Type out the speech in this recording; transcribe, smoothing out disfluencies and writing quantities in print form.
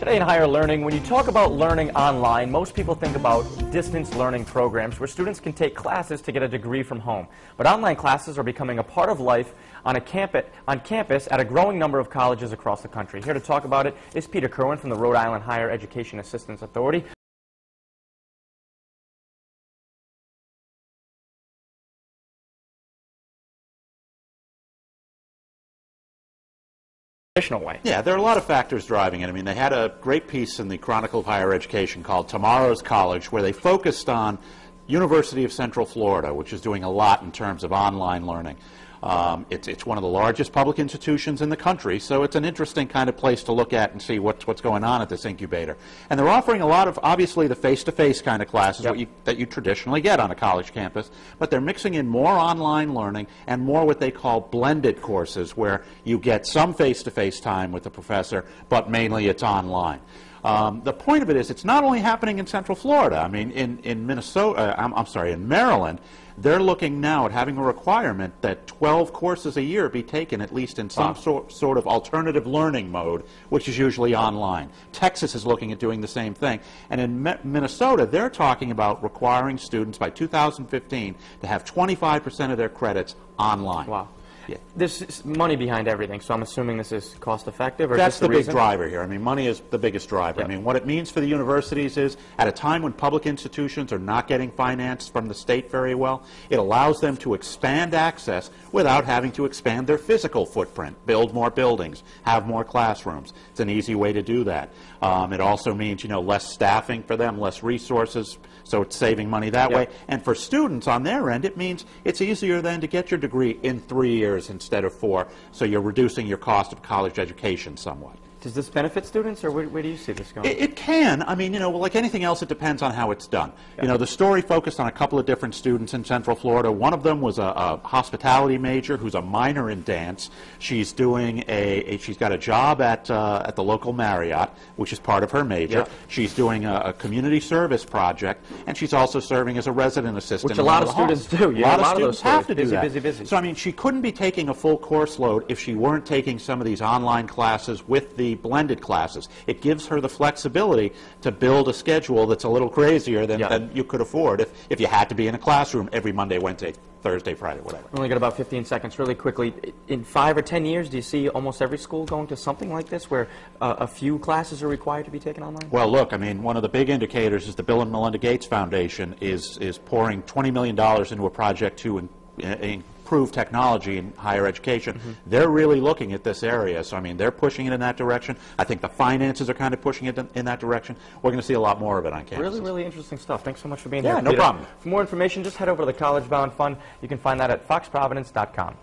Today in Higher Learning, when you talk about learning online, most people think about distance learning programs where students can take classes to get a degree from home. But online classes are becoming a part of life on campus at a growing number of colleges across the country. Here to talk about it is Peter Kerwin from the Rhode Island Higher Education Assistance Authority. Way. Yeah, there are a lot of factors driving it. I mean, they had a great piece in the Chronicle of Higher Education called Tomorrow's College, where they focused on University of Central Florida, which is doing a lot in terms of online learning. It's one of the largest public institutions in the country, so it's an interesting kind of place to look at and see what's going on at this incubator. And they're offering a lot of, obviously, the face-to-face kind of classes that you traditionally get on a college campus, but they're mixing in more online learning and more what they call blended courses, where you get some face-to-face time with the professor, but mainly it's online. The point of it is, it's not only happening in Central Florida. I mean, in Minnesota, in Maryland, they're looking now at having a requirement that 12 courses a year be taken at least in some sort of alternative learning mode, which is usually online. Texas is looking at doing the same thing. And in Minnesota, they're talking about requiring students by 2015 to have 25% of their credits online. Wow. Yeah. There's money behind everything, so I'm assuming this is cost-effective? That's the big driver here. I mean, money is the biggest driver. Yep. I mean, what it means for the universities is, at a time when public institutions are not getting financed from the state very well, it allows them to expand access without having to expand their physical footprint, build more buildings, have more classrooms. It's an easy way to do that. It also means, less staffing for them, less resources, so it's saving money that way. And for students on their end, it means it's easier then to get your degree in 3 years instead of 4, so you're reducing your cost of college education somewhat. Does this benefit students, or where do you see this going? It can. I mean, like anything else, it depends on how it's done. Yeah. The story focused on a couple of different students in Central Florida. One of them was a hospitality major who's a minor in dance. She's doing she's got a job at the local Marriott, which is part of her major. Yeah. She's doing a community service project, and she's also serving as a resident assistant. Which a lot of students do. Yeah, a lot of students have to do that. Busy. So, I mean, she couldn't be taking a full course load if she weren't taking some of these online classes with the blended classes. It gives her the flexibility to build a schedule that's a little crazier than you could afford if you had to be in a classroom every Monday, Wednesday, Thursday, Friday, whatever. We only got about 15 seconds. Really quickly, in 5 or 10 years, do you see almost every school going to something like this, where a few classes are required to be taken online? Well, look, I mean, one of the big indicators is the Bill and Melinda Gates Foundation is pouring $20 million into a project to improve technology in higher education. They're really looking at this area. So, I mean, they're pushing it in that direction. I think the finances are kind of pushing it in that direction. We're going to see a lot more of it on campus. Really, really interesting stuff. Thanks so much for being here, Yeah, no Peter. problem. For more information, just head over to the College Bound Fund. You can find that at foxprovidence.com.